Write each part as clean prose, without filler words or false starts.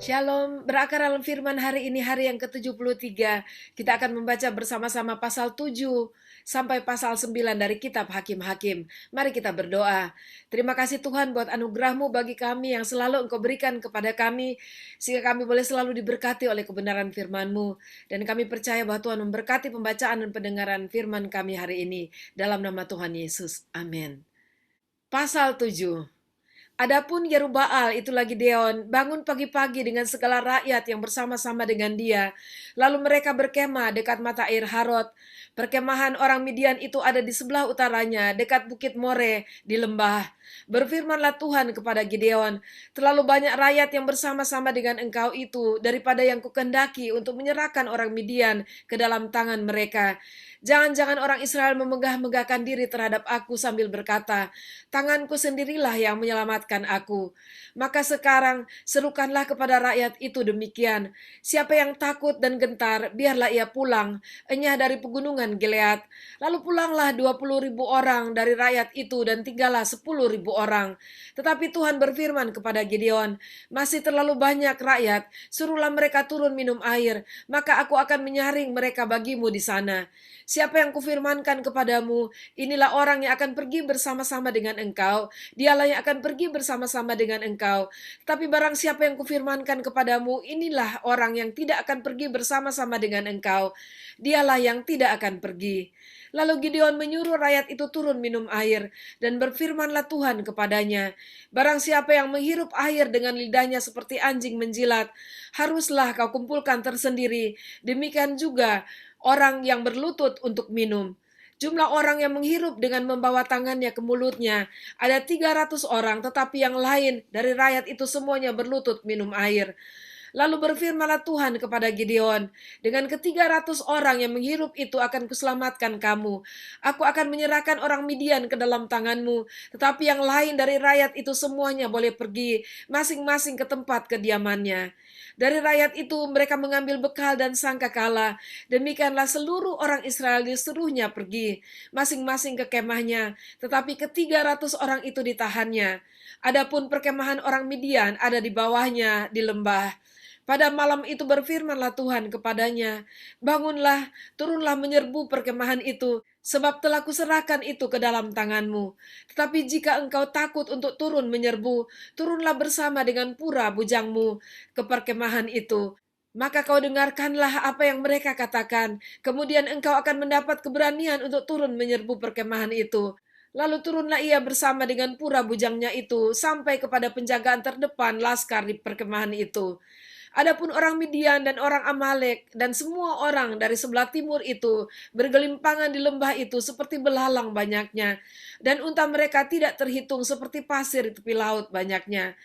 Shalom, berakar dalam firman hari ini hari yang ke-73. Kita akan membaca bersama-sama pasal 7 sampai pasal 9 dari kitab Hakim-Hakim. Mari kita berdoa. Terima kasih Tuhan buat anugerah-Mu bagi kami yang selalu Engkau berikan kepada kami, sehingga kami boleh selalu diberkati oleh kebenaran firman-Mu. Dan kami percaya bahwa Tuhan memberkati pembacaan dan pendengaran firman kami hari ini. Dalam nama Tuhan Yesus. Amin. Pasal 7. Adapun Yerubbaal, itulah Gideon, bangun pagi-pagi dengan segala rakyat yang bersama-sama dengan dia. Lalu mereka berkemah dekat mata air Harod. Perkemahan orang Midian itu ada di sebelah utaranya, dekat Bukit More, di lembah. Berfirmanlah Tuhan kepada Gideon, terlalu banyak rakyat yang bersama-sama dengan engkau itu, daripada yang kukendaki untuk menyerahkan orang Midian ke dalam tangan mereka. Jangan-jangan orang Israel memegah-megahkan diri terhadap aku sambil berkata, tanganku sendirilah yang menyelamatkan aku. Maka sekarang serukanlah kepada rakyat itu demikian. Siapa yang takut dan gentar, biarlah ia pulang, enyah dari pegunungan Gilead. Lalu pulanglah 20.000 orang dari rakyat itu dan tinggallah 10.000 orang. Tetapi Tuhan berfirman kepada Gideon, masih terlalu banyak rakyat, suruhlah mereka turun minum air, maka aku akan menyaring mereka bagimu di sana. Siapa yang kufirmankan kepadamu, inilah orang yang akan pergi bersama-sama dengan engkau, dialah yang akan pergi bersama-sama dengan engkau. Tapi barang siapa yang kufirmankan kepadamu, inilah orang yang tidak akan pergi bersama-sama dengan engkau, dialah yang tidak akan pergi. Lalu Gideon menyuruh rakyat itu turun minum air, dan berfirmanlah Tuhan kepadanya, barang siapa yang menghirup air dengan lidahnya seperti anjing menjilat, haruslah kau kumpulkan tersendiri, demikian juga orang yang berlutut untuk minum. Jumlah orang yang menghirup dengan membawa tangannya ke mulutnya ada 300 orang, tetapi yang lain dari rakyat itu semuanya berlutut minum air. Lalu berfirmanlah Tuhan kepada Gideon, dengan ke-300 orang yang menghirup itu akan kuselamatkan kamu. Aku akan menyerahkan orang Midian ke dalam tanganmu, tetapi yang lain dari rakyat itu semuanya boleh pergi, masing-masing ke tempat kediamannya. Dari rakyat itu mereka mengambil bekal dan sangkakala. Demikianlah seluruh orang Israel disuruhnya pergi, masing-masing ke kemahnya, tetapi ke-300 orang itu ditahannya. Adapun perkemahan orang Midian ada di bawahnya di lembah. Pada malam itu berfirmanlah Tuhan kepadanya, bangunlah, turunlah menyerbu perkemahan itu, sebab telah kuserahkan itu ke dalam tanganmu. Tetapi jika engkau takut untuk turun menyerbu, turunlah bersama dengan pura bujangmu ke perkemahan itu. Maka kau dengarkanlah apa yang mereka katakan, kemudian engkau akan mendapat keberanian untuk turun menyerbu perkemahan itu. Lalu turunlah ia bersama dengan pura bujangnya itu, sampai kepada penjagaan terdepan laskar di perkemahan itu. Adapun orang Midian dan orang Amalek dan semua orang dari sebelah timur itu bergelimpangan di lembah itu seperti belalang banyaknya, dan unta mereka tidak terhitung seperti pasir di tepi laut banyaknya.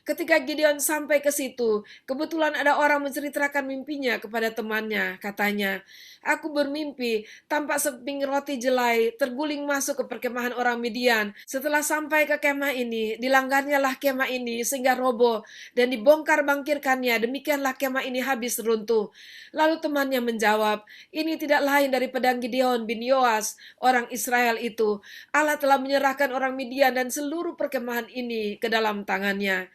Ketika Gideon sampai ke situ, kebetulan ada orang menceritakan mimpinya kepada temannya. Katanya, aku bermimpi, tampak seping roti jelai terguling masuk ke perkemahan orang Midian. Setelah sampai ke kemah ini, dilanggarnyalah kemah ini sehingga roboh dan dibongkar bangkirkannya. Demikianlah kemah ini habis runtuh. Lalu temannya menjawab, ini tidak lain dari pedang Gideon bin Yoas, orang Israel itu. Allah telah menyerahkan orang Midian dan seluruh perkemahan ini ke dalam tangannya.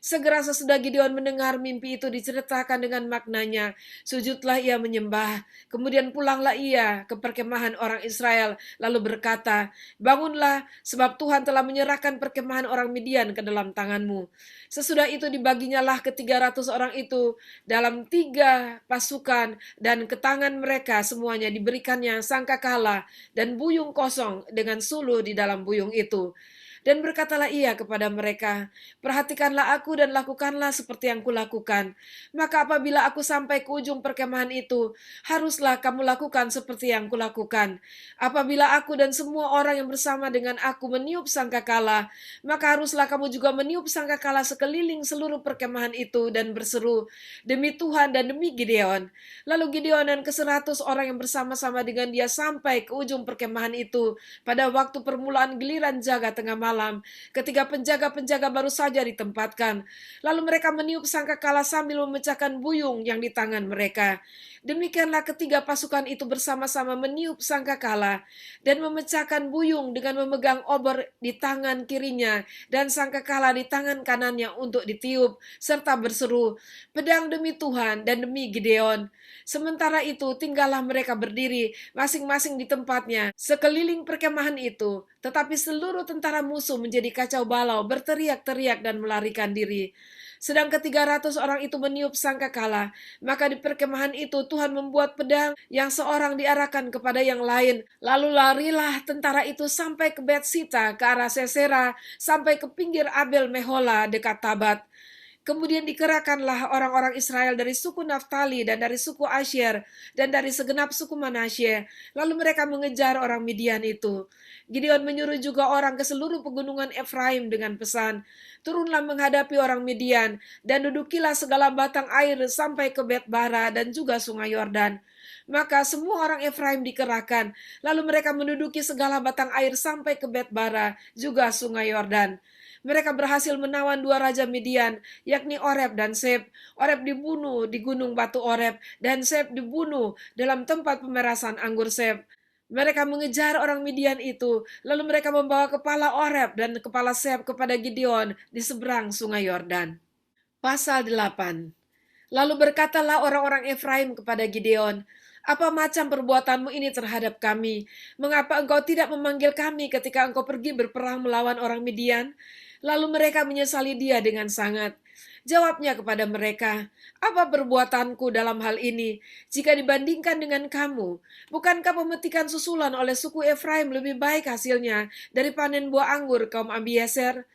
Segera sesudah Gideon mendengar mimpi itu diceritakan dengan maknanya, sujudlah ia menyembah. Kemudian pulanglah ia ke perkemahan orang Israel, lalu berkata, bangunlah, sebab Tuhan telah menyerahkan perkemahan orang Midian ke dalam tanganmu. Sesudah itu dibaginyalah ke-300 orang itu dalam 3 pasukan, dan ke tangan mereka semuanya diberikannya sangkakala dan buyung kosong dengan suluh di dalam buyung itu. Dan berkatalah ia kepada mereka, perhatikanlah aku dan lakukanlah seperti yang kulakukan. Maka apabila aku sampai ke ujung perkemahan itu, haruslah kamu lakukan seperti yang kulakukan. Apabila aku dan semua orang yang bersama dengan aku meniup sangkakala, maka haruslah kamu juga meniup sangkakala sekeliling seluruh perkemahan itu dan berseru, demi Tuhan dan demi Gideon. Lalu Gideon dan ke-100 orang yang bersama-sama dengan dia sampai ke ujung perkemahan itu pada waktu permulaan giliran jaga tengah malam, malam, ketika penjaga-penjaga baru saja ditempatkan. Lalu mereka meniup sangkakala sambil memecahkan buyung yang di tangan mereka. Demikianlah ketiga pasukan itu bersama-sama meniup sangkakala dan memecahkan buyung dengan memegang obor di tangan kirinya dan sangkakala di tangan kanannya untuk ditiup, serta berseru, "Pedang demi Tuhan dan demi Gideon." Sementara itu tinggallah mereka berdiri masing-masing di tempatnya sekeliling perkemahan itu. Tetapi seluruh tentara musuh menjadi kacau balau, berteriak-teriak dan melarikan diri. Sedang ke-300 orang itu meniup sangkakala, maka di perkemahan itu Tuhan membuat pedang yang seorang diarahkan kepada yang lain. Lalu larilah tentara itu sampai ke Betsita, ke arah Sesera, sampai ke pinggir Abel Mehola dekat Tabat. Kemudian dikerahkanlah orang-orang Israel dari suku Naftali dan dari suku Asyer dan dari segenap suku Manasye. Lalu mereka mengejar orang Midian itu. Gideon menyuruh juga orang ke seluruh pegunungan Efraim dengan pesan, "Turunlah menghadapi orang Midian dan dudukilah segala batang air sampai ke Bet-bara dan juga sungai Yordan." Maka semua orang Efraim dikerahkan, lalu mereka menduduki segala batang air sampai ke Bet-bara, juga sungai Yordan. Mereka berhasil menawan dua raja Midian, yakni Oreb dan Seb. Oreb dibunuh di gunung batu Oreb, dan Seb dibunuh dalam tempat pemerasan anggur Seb. Mereka mengejar orang Midian itu, lalu mereka membawa kepala Oreb dan kepala Seb kepada Gideon di seberang sungai Yordan. Pasal 8. Lalu berkatalah orang-orang Efraim kepada Gideon, "Apa macam perbuatanmu ini terhadap kami? Mengapa engkau tidak memanggil kami ketika engkau pergi berperang melawan orang Midian?" Lalu mereka menyesali dia dengan sangat. Jawabnya kepada mereka, "Apa perbuatanku dalam hal ini? Jika dibandingkan dengan kamu, bukankah pemetikan susulan oleh suku Efraim lebih baik hasilnya dari panen buah anggur kaum Abieser?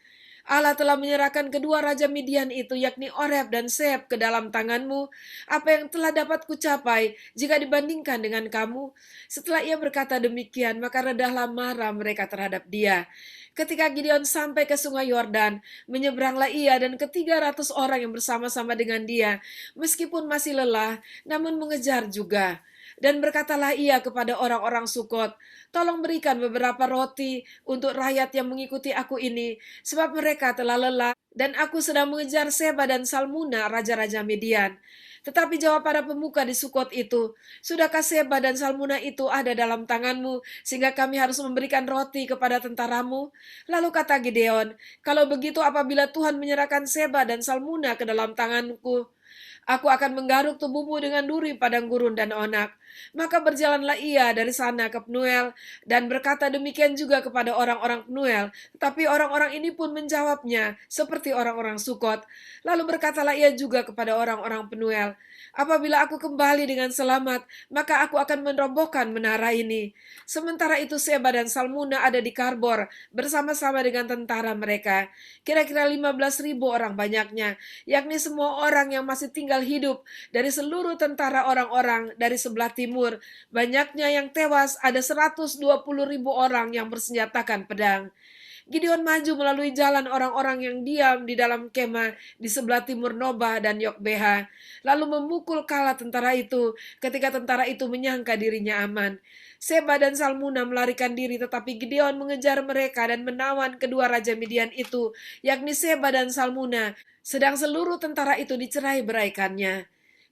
Allah telah menyerahkan kedua raja Midian itu, yakni Oreb dan Seb, ke dalam tanganmu. Apa yang telah dapat kucapai jika dibandingkan dengan kamu?" Setelah ia berkata demikian, maka redahlah marah mereka terhadap dia. Ketika Gideon sampai ke sungai Yordan, menyeberanglah ia dan ke-300 orang yang bersama-sama dengan dia. Meskipun masih lelah, namun mengejar juga. Dan berkatalah ia kepada orang-orang Sukot, "Tolong berikan beberapa roti untuk rakyat yang mengikuti aku ini, sebab mereka telah lelah, dan aku sedang mengejar Seba dan Salmuna, raja-raja Midian." Tetapi jawab para pemuka di Sukot itu, "Sudahkah Seba dan Salmuna itu ada dalam tanganmu, sehingga kami harus memberikan roti kepada tentaramu?" Lalu kata Gideon, "Kalau begitu apabila Tuhan menyerahkan Seba dan Salmuna ke dalam tanganku, aku akan menggaruk tubuhmu dengan duri padang gurun dan onak." Maka berjalanlah ia dari sana ke Penuel dan berkata demikian juga kepada orang-orang Penuel. Tetapi orang-orang ini pun menjawabnya seperti orang-orang Sukot. Lalu berkatalah ia juga kepada orang-orang Penuel, "Apabila aku kembali dengan selamat, maka aku akan merobohkan menara ini." Sementara itu Seba dan Salmuna ada di Karbor bersama-sama dengan tentara mereka. Kira-kira 15.000 orang banyaknya, yakni semua orang yang masih tinggal hidup dari seluruh tentara orang-orang dari sebelah timur. Banyaknya yang tewas, ada 120.000 orang yang bersenjatakan pedang. Gideon maju melalui jalan orang-orang yang diam di dalam kemah di sebelah timur Nobah dan Yokbeha, lalu memukul kala tentara itu ketika tentara itu menyangka dirinya aman. Seba dan Salmuna melarikan diri, tetapi Gideon mengejar mereka dan menawan kedua raja Midian itu, yakni Seba dan Salmuna, sedang seluruh tentara itu dicerai beraikannya.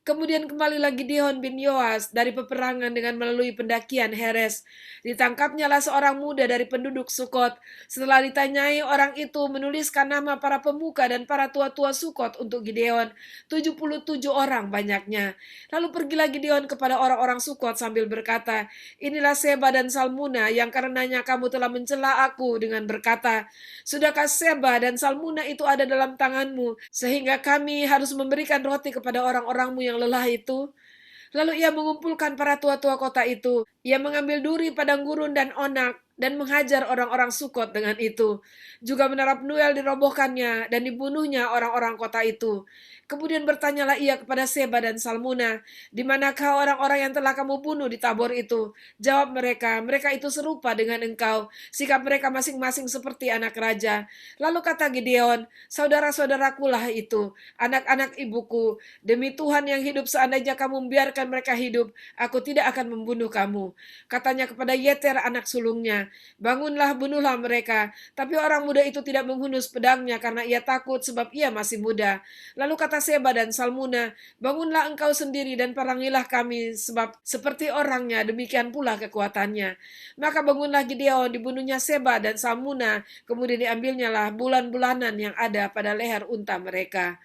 Kemudian kembalilah Gideon bin Yoas dari peperangan dengan melalui pendakian Heres. Ditangkapnyalah seorang muda dari penduduk Sukot. Setelah ditanyai, orang itu menuliskan nama para pemuka dan para tua-tua Sukot untuk Gideon. 77 orang banyaknya. Lalu pergilah Gideon kepada orang-orang Sukot sambil berkata, "Inilah Seba dan Salmuna yang karenanya kamu telah mencela aku dengan berkata, 'Sudahkah Seba dan Salmuna itu ada dalam tanganmu, sehingga kami harus memberikan roti kepada orang-orangmu yang lelah itu?' Lalu ia mengumpulkan para tua-tua kota itu. Ia mengambil duri padang gurun dan onak dan menghajar orang-orang Sukot dengan itu. Juga menara Penuel dirobohkannya dan dibunuhnya orang-orang kota itu. Kemudian bertanyalah ia kepada Seba dan Salmuna, 'Di manakah orang-orang yang telah kamu bunuh di Tabor itu?' Jawab mereka, 'Mereka itu serupa dengan engkau, sikap mereka masing-masing seperti anak raja.' Lalu kata Gideon, 'Saudara-saudaraku lah itu, anak-anak ibuku. Demi Tuhan yang hidup, seandainya kamu membiarkan mereka hidup, aku tidak akan membunuh kamu.' Katanya kepada Yeter anak sulungnya, katanya, bangunlah, bunuhlah mereka. Tapi orang muda itu tidak menghunus pedangnya karena ia takut sebab ia masih muda. Lalu kata Seba dan Salmuna, bangunlah engkau sendiri dan perangilah kami sebab seperti orangnya demikian pula kekuatannya. Maka bangunlah Gideon, dibunuhnya Seba dan Salmuna, kemudian diambilnya lah bulan-bulanan yang ada pada leher unta mereka.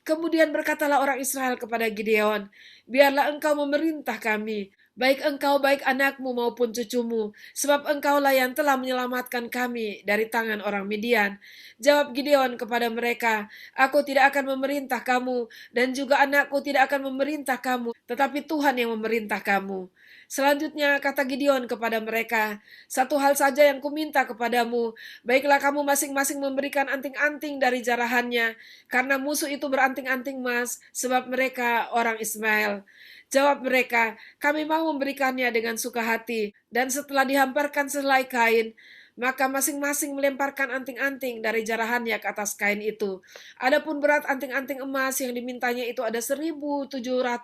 Kemudian berkatalah orang Israel kepada Gideon, biarlah engkau memerintah kami, baik engkau, baik anakmu maupun cucumu, sebab engkaulah yang telah menyelamatkan kami dari tangan orang Midian. Jawab Gideon kepada mereka, aku tidak akan memerintah kamu, dan juga anakku tidak akan memerintah kamu, tetapi Tuhan yang memerintah kamu. Selanjutnya kata Gideon kepada mereka, satu hal saja yang kuminta kepadamu, baiklah kamu masing-masing memberikan anting-anting dari jarahannya, karena musuh itu beranting-anting emas, sebab mereka orang Ismail. Jawab mereka, kami mau memberikannya dengan suka hati. Dan setelah dihamparkan selai kain, maka masing-masing melemparkan anting-anting dari jarahannya ke atas kain itu. Adapun berat anting-anting emas yang dimintanya itu ada 1.700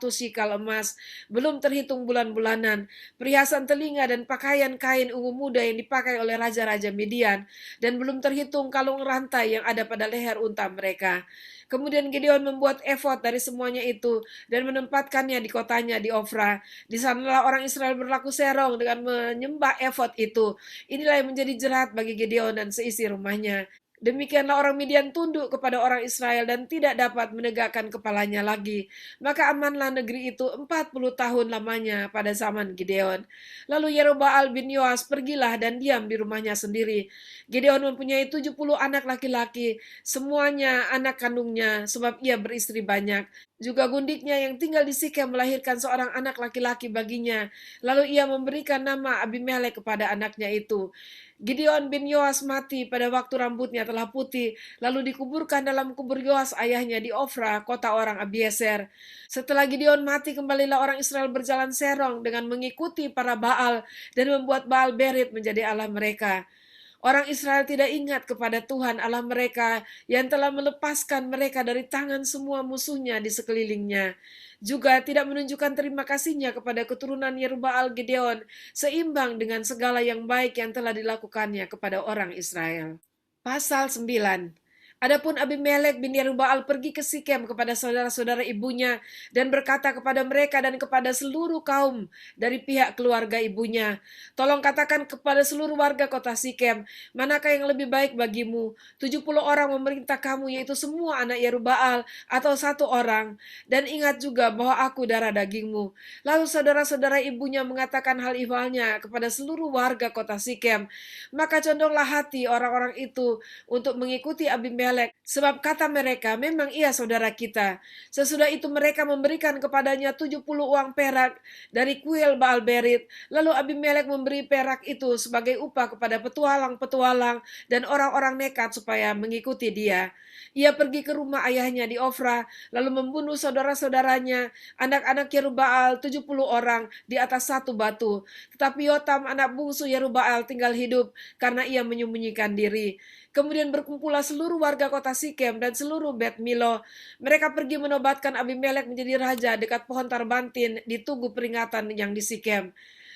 shikal emas, belum terhitung bulan-bulanan, perhiasan telinga dan pakaian kain ungu muda yang dipakai oleh raja-raja Midian, dan belum terhitung kalung rantai yang ada pada leher unta mereka. Kemudian Gideon membuat efod dari semuanya itu dan menempatkannya di kotanya di Ofra. Di sanalah orang Israel berlaku serong dengan menyembah efod itu. Inilah yang menjadi jerat bagi Gideon dan seisi rumahnya. Demikianlah orang Midian tunduk kepada orang Israel dan tidak dapat menegakkan kepalanya lagi. Maka amanlah negeri itu 40 tahun lamanya pada zaman Gideon. Lalu Yerobbaal bin Yoas pergilah dan diam di rumahnya sendiri. Gideon mempunyai 70 anak laki-laki, semuanya anak kandungnya sebab ia beristri banyak. Juga gundiknya yang tinggal di Sikem melahirkan seorang anak laki-laki baginya. Lalu ia memberikan nama Abimelek kepada anaknya itu. Gideon bin Yoas mati pada waktu rambutnya telah putih, lalu dikuburkan dalam kubur Yoas ayahnya di Ofra, kota orang Abiezer. Setelah Gideon mati, kembalilah orang Israel berjalan serong dengan mengikuti para Baal dan membuat Baal Berit menjadi Allah mereka. Orang Israel tidak ingat kepada Tuhan Allah mereka yang telah melepaskan mereka dari tangan semua musuhnya di sekelilingnya. Juga tidak menunjukkan terima kasihnya kepada keturunan Yerubbaal Gideon, seimbang dengan segala yang baik yang telah dilakukannya kepada orang Israel. Pasal 9. Adapun Abimelek bin Yerubbaal pergi ke Sikem kepada saudara-saudara ibunya dan berkata kepada mereka dan kepada seluruh kaum dari pihak keluarga ibunya, tolong katakan kepada seluruh warga kota Sikem, manakah yang lebih baik bagimu, 70 orang memerintah kamu, yaitu semua anak Yerubbaal, atau satu orang, dan ingat juga bahwa aku darah dagingmu. Lalu saudara-saudara ibunya mengatakan hal ihwalnya kepada seluruh warga kota Sikem, maka condonglah hati orang-orang itu untuk mengikuti Abimelek, sebab kata mereka, memang ia saudara kita. Sesudah itu mereka memberikan kepadanya 70 uang perak dari kuil Baal Berit. Lalu Abimelek memberi perak itu sebagai upah kepada petualang-petualang dan orang-orang nekat supaya mengikuti dia. Ia pergi ke rumah ayahnya di Ofra, lalu membunuh saudara-saudaranya, anak-anak Yerubbaal 70 orang di atas satu batu. Tetapi Yotam, anak bungsu Yerubbaal, tinggal hidup karena ia menyembunyikan diri. Kemudian berkumpullah seluruh warga kota Sikem dan seluruh Bet Milo. Mereka pergi menobatkan Abimelek menjadi raja dekat pohon Tarbantin di tugu peringatan yang di Sikem.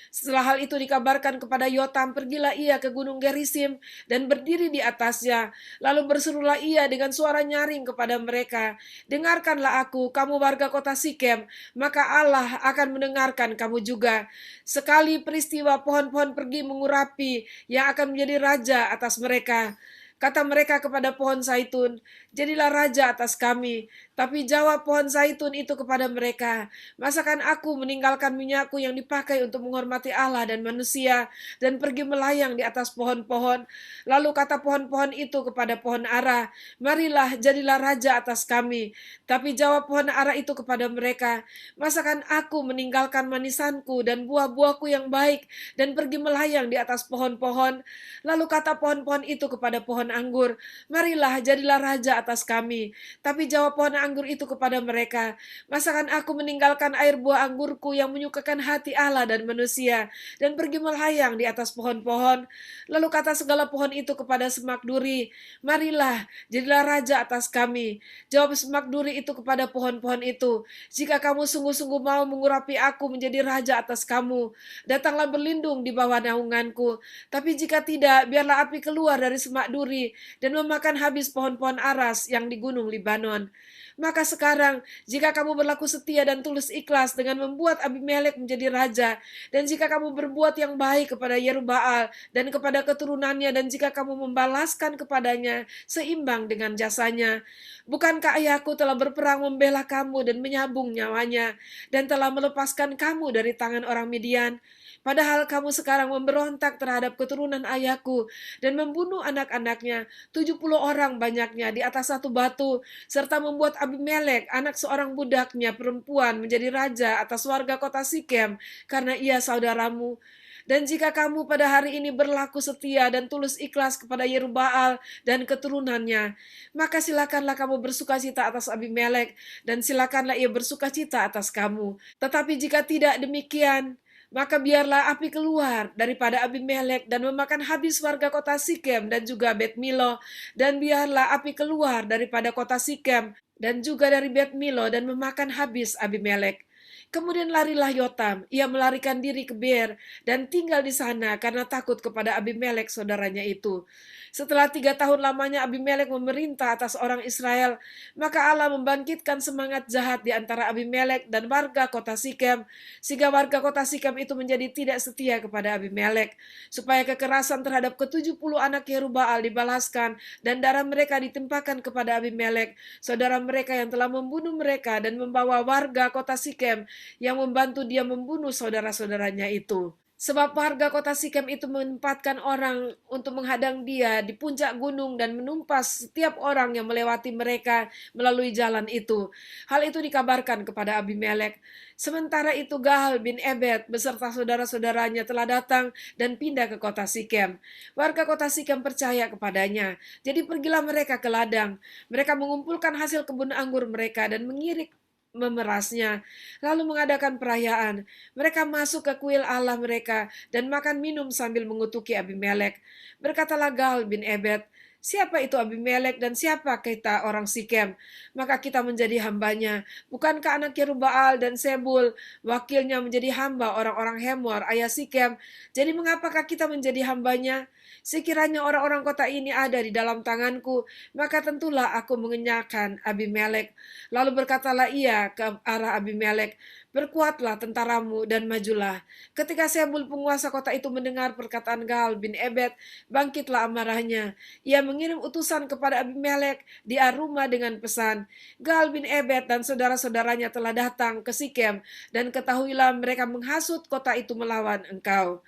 Setelah hal itu dikabarkan kepada Yotam, pergilah ia ke gunung Gerisim dan berdiri di atasnya. Lalu berserulah ia dengan suara nyaring kepada mereka, dengarkanlah aku, kamu warga kota Sikem, maka Allah akan mendengarkan kamu juga. Sekali peristiwa pohon-pohon pergi mengurapi yang akan menjadi raja atas mereka. Kata mereka kepada pohon zaitun, jadilah raja atas kami. Tapi jawab pohon zaitun itu kepada mereka, masakan aku meninggalkan minyakku yang dipakai untuk menghormati Allah dan manusia, dan pergi melayang di atas pohon-pohon. Lalu kata pohon-pohon itu kepada pohon ara, marilah jadilah raja atas kami. Tapi jawab pohon ara itu kepada mereka, masakan aku meninggalkan manisanku dan buah-buahku yang baik, dan pergi melayang di atas pohon-pohon. Lalu kata pohon-pohon itu kepada pohon pohon anggur, marilah jadilah raja atas kami. Tapi jawab pohon anggur itu kepada mereka, masakan aku meninggalkan air buah anggurku yang menyukakan hati Allah dan manusia, dan pergi melayang di atas pohon-pohon. Lalu kata segala pohon itu kepada semak duri, marilah jadilah raja atas kami. Jawab semak duri itu kepada pohon-pohon itu, jika kamu sungguh-sungguh mau mengurapi aku menjadi raja atas kamu, datanglah berlindung di bawah naunganku. Tapi jika tidak, biarlah api keluar dari semak duri dan memakan habis pohon-pohon aras yang di gunung Libanon. Maka sekarang, jika kamu berlaku setia dan tulus ikhlas dengan membuat Abimelek menjadi raja, dan jika kamu berbuat yang baik kepada Yerubbaal dan kepada keturunannya, dan jika kamu membalaskan kepadanya seimbang dengan jasanya, bukankah ayahku telah berperang membela kamu dan menyambung nyawanya, dan telah melepaskan kamu dari tangan orang Midian? Padahal kamu sekarang memberontak terhadap keturunan ayahku dan membunuh anak-anaknya, 70 orang banyaknya di atas satu batu, serta membuat Abimelek, anak seorang budaknya perempuan, menjadi raja atas warga kota Sikem, karena ia saudaramu. Dan jika kamu pada hari ini berlaku setia dan tulus ikhlas kepada Yerubbaal dan keturunannya, maka silakanlah kamu bersukacita atas Abimelek, dan silakanlah ia bersukacita atas kamu. Tetapi jika tidak demikian, maka biarlah api keluar daripada Abimelek dan memakan habis warga kota Sikem dan juga Bet Milo, dan biarlah api keluar daripada kota Sikem dan juga dari Bet Milo dan memakan habis Abimelek. Kemudian larilah Yotam, ia melarikan diri ke Beer dan tinggal di sana karena takut kepada Abimelek saudaranya itu. Setelah 3 tahun lamanya Abimelek memerintah atas orang Israel, maka Allah membangkitkan semangat jahat di antara Abimelek dan warga kota Sikem, sehingga warga kota Sikem itu menjadi tidak setia kepada Abimelek, supaya kekerasan terhadap ke-70 anak Yerubbaal dibalaskan dan darah mereka ditimpakan kepada Abimelek, saudara mereka yang telah membunuh mereka dan membawa warga kota Sikem yang membantu dia membunuh saudara-saudaranya itu. Sebab warga kota Sikem itu menempatkan orang untuk menghadang dia di puncak gunung dan menumpas setiap orang yang melewati mereka melalui jalan itu. Hal itu dikabarkan kepada Abimelek. Sementara itu Gaal bin Ebed beserta saudara-saudaranya telah datang dan pindah ke kota Sikem. Warga kota Sikem percaya kepadanya. Jadi pergilah mereka ke ladang. Mereka mengumpulkan hasil kebun anggur mereka dan mengirik memerasnya, lalu mengadakan perayaan. Mereka masuk ke kuil Allah mereka dan makan minum sambil mengutuki Abimelek. Berkatalah Gaal bin Ebed, siapa itu Abimelek dan siapa kita orang Sikem? Maka kita menjadi hambanya. Bukankah anak Yerubbaal dan Sebul, wakilnya menjadi hamba orang-orang Hemor, ayah Sikem? Jadi mengapakah kita menjadi hambanya? Sekiranya orang-orang kota ini ada di dalam tanganku, maka tentulah aku mengenyahkan Abimelek. Lalu berkatalah ia ke arah Abimelek, berkuatlah tentaramu dan majulah. Ketika Sebul penguasa kota itu mendengar perkataan Gaal bin Ebed, bangkitlah amarahnya. Ia mengirim utusan kepada Abimelek di Aruma dengan pesan, Gaal bin Ebed dan saudara-saudaranya telah datang ke Sikem, dan ketahuilah mereka menghasut kota itu melawan engkau.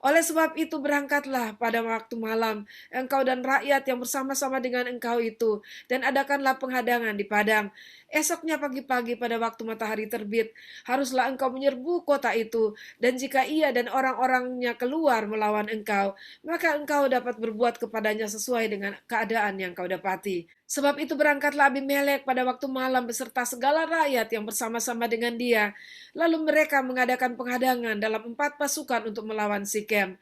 Oleh sebab itu berangkatlah pada waktu malam, engkau dan rakyat yang bersama-sama dengan engkau itu, dan adakanlah penghadangan di padang. Esoknya pagi-pagi pada waktu matahari terbit, haruslah engkau menyerbu kota itu, dan jika ia dan orang-orangnya keluar melawan engkau, maka engkau dapat berbuat kepadanya sesuai dengan keadaan yang kau dapati. Sebab itu berangkatlah Abimelek pada waktu malam beserta segala rakyat yang bersama-sama dengan dia. Lalu mereka mengadakan penghadangan dalam 4 pasukan untuk melawan Sikem.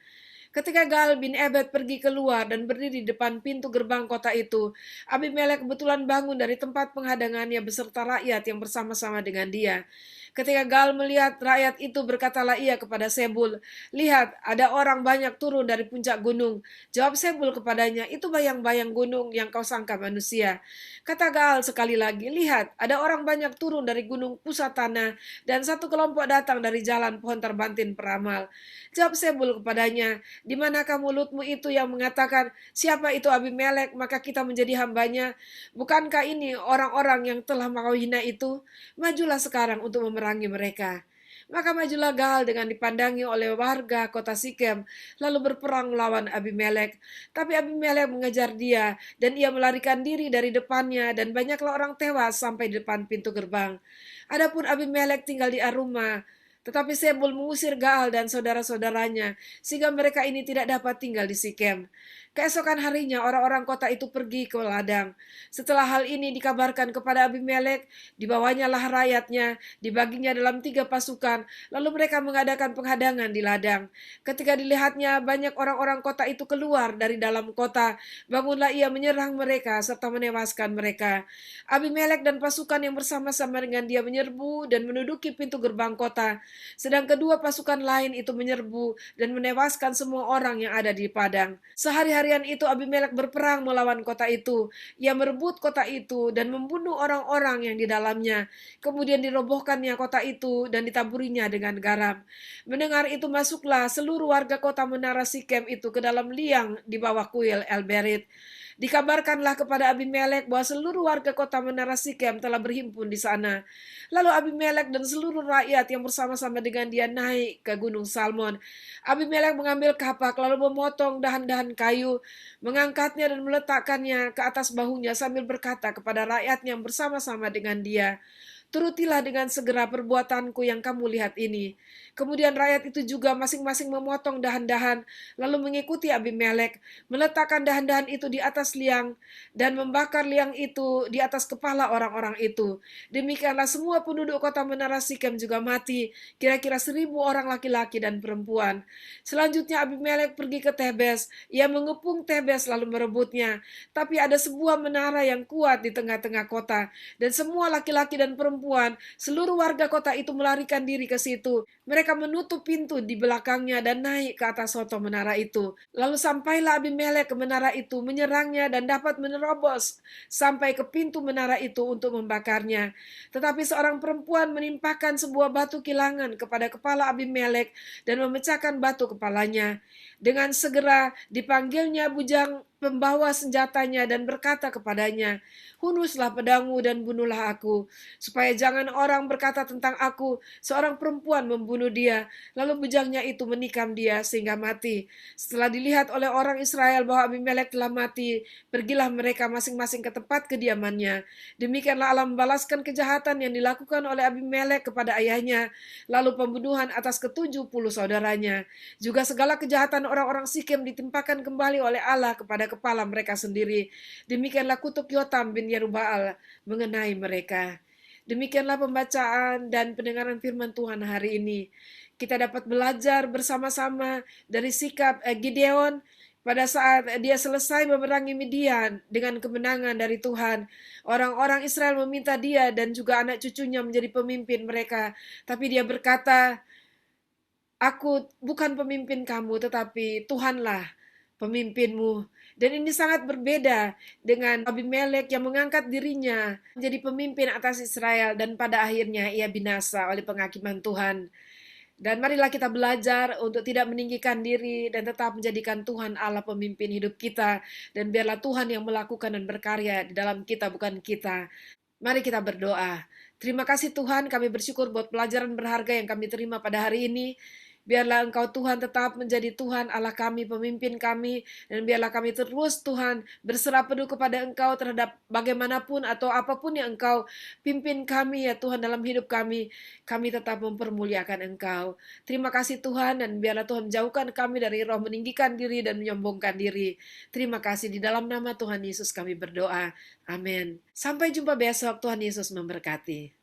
Ketika Gaal bin Ebed pergi keluar dan berdiri di depan pintu gerbang kota itu, Abimelek kebetulan bangun dari tempat penghadangannya beserta rakyat yang bersama-sama dengan dia. Ketika Gaal melihat rakyat itu, berkatalah ia kepada Sebul, lihat, ada orang banyak turun dari puncak gunung. Jawab Sebul kepadanya, itu bayang-bayang gunung yang kau sangka manusia. Kata Gaal sekali lagi, lihat, ada orang banyak turun dari gunung pusat tanah, dan satu kelompok datang dari jalan pohon terbantin peramal. Jawab Sebul kepadanya, di manakah mulutmu itu yang mengatakan, siapa itu Abimelek, maka kita menjadi hambanya? Bukankah ini orang-orang yang telah kau hina itu? Majulah sekarang untuk memerangi mereka. Maka majulah Gaal dengan dipandangi oleh warga kota Sikem, lalu berperang melawan Abimelek. Tapi Abimelek mengejar dia, dan ia melarikan diri dari depannya, dan banyaklah orang tewas sampai di depan pintu gerbang. Adapun Abimelek tinggal di Aruma, tetapi Sebul mengusir Gaal dan saudara-saudaranya, sehingga mereka ini tidak dapat tinggal di Sikem. Keesokan harinya orang-orang kota itu pergi ke ladang. Setelah hal ini dikabarkan kepada Abimelek, dibawanya lah rakyatnya, dibaginya dalam 3 pasukan, lalu mereka mengadakan penghadangan di ladang. Ketika dilihatnya banyak orang-orang kota itu keluar dari dalam kota, bangunlah ia menyerang mereka serta menewaskan mereka. Abimelek dan pasukan yang bersama-sama dengan dia menyerbu dan menduduki pintu gerbang kota, sedang kedua pasukan lain itu menyerbu dan menewaskan semua orang yang ada di padang. Sehari-harian itu Abimelek berperang melawan kota itu. Ia merebut kota itu dan membunuh orang-orang yang di dalamnya. Kemudian dirobohkannya kota itu dan ditaburinya dengan garam. Mendengar itu masuklah seluruh warga kota Menara Sikem itu ke dalam liang di bawah kuil El-Berit. Dikabarkanlah kepada Abimelek bahwa seluruh warga kota Menara Sikem telah berhimpun di sana. Lalu Abimelek dan seluruh rakyat yang bersama-sama dengan dia naik ke Gunung Salmon. Abimelek mengambil kapak lalu memotong dahan-dahan kayu, mengangkatnya dan meletakkannya ke atas bahunya sambil berkata kepada rakyat yang bersama-sama dengan dia, "Turutilah dengan segera perbuatanku yang kamu lihat ini." Kemudian rakyat itu juga masing-masing memotong dahan-dahan, lalu mengikuti Abimelek, meletakkan dahan-dahan itu di atas liang, dan membakar liang itu di atas kepala orang-orang itu. Demikianlah semua penduduk kota Menara Sikem juga mati, kira-kira 1.000 orang laki-laki dan perempuan. Selanjutnya Abimelek pergi ke Tebes, ia mengepung Tebes lalu merebutnya. Tapi ada sebuah menara yang kuat di tengah-tengah kota, dan semua laki-laki dan perempuan, seluruh warga kota itu melarikan diri ke situ. Mereka menutup pintu di belakangnya dan naik ke atas soto menara itu. Lalu sampailah Abimelek ke menara itu, menyerangnya dan dapat menerobos sampai ke pintu menara itu untuk membakarnya. Tetapi seorang perempuan menimpakan sebuah batu kilangan kepada kepala Abimelek dan memecahkan batu kepalanya. Dengan segera dipanggilnya bujang pembawa senjatanya dan berkata kepadanya, "Hunuslah pedangmu dan bunuhlah aku, supaya jangan orang berkata tentang aku, seorang perempuan membunuh dia." Lalu bujangnya itu menikam dia sehingga mati. Setelah dilihat oleh orang Israel bahwa Abimelek telah mati, pergilah mereka masing-masing ke tempat kediamannya. Demikianlah Allah membalaskan kejahatan yang dilakukan oleh Abimelek kepada ayahnya, lalu pembunuhan atas ke-70 saudaranya. Juga segala kejahatan orang-orang Sikem ditimpakan kembali oleh Allah kepada kepala mereka sendiri. Demikianlah kutuk Yotam bin Yerubbaal mengenai mereka. Demikianlah pembacaan dan pendengaran firman Tuhan hari ini. Kita dapat belajar bersama-sama dari sikap Gideon pada saat dia selesai memerangi Midian dengan kemenangan dari Tuhan. Orang-orang Israel meminta dia dan juga anak cucunya menjadi pemimpin mereka. Tapi dia berkata, "Aku bukan pemimpin kamu, tetapi Tuhanlah pemimpinmu." Dan ini sangat berbeda dengan Abimelek yang mengangkat dirinya menjadi pemimpin atas Israel dan pada akhirnya ia binasa oleh penghakiman Tuhan. Dan marilah kita belajar untuk tidak meninggikan diri dan tetap menjadikan Tuhan Allah pemimpin hidup kita. Dan biarlah Tuhan yang melakukan dan berkarya di dalam kita, bukan kita. Mari kita berdoa. Terima kasih Tuhan, kami bersyukur buat pelajaran berharga yang kami terima pada hari ini. Biarlah Engkau Tuhan tetap menjadi Tuhan Allah kami, pemimpin kami, dan biarlah kami terus Tuhan berserah penuh kepada Engkau terhadap bagaimanapun atau apapun yang Engkau pimpin kami ya Tuhan dalam hidup kami tetap mempermuliakan Engkau. Terima kasih Tuhan, dan biarlah Tuhan jauhkan kami dari roh meninggikan diri dan menyombongkan diri. Terima kasih di dalam nama Tuhan Yesus kami berdoa. Amin. Sampai jumpa besok, Tuhan Yesus memberkati.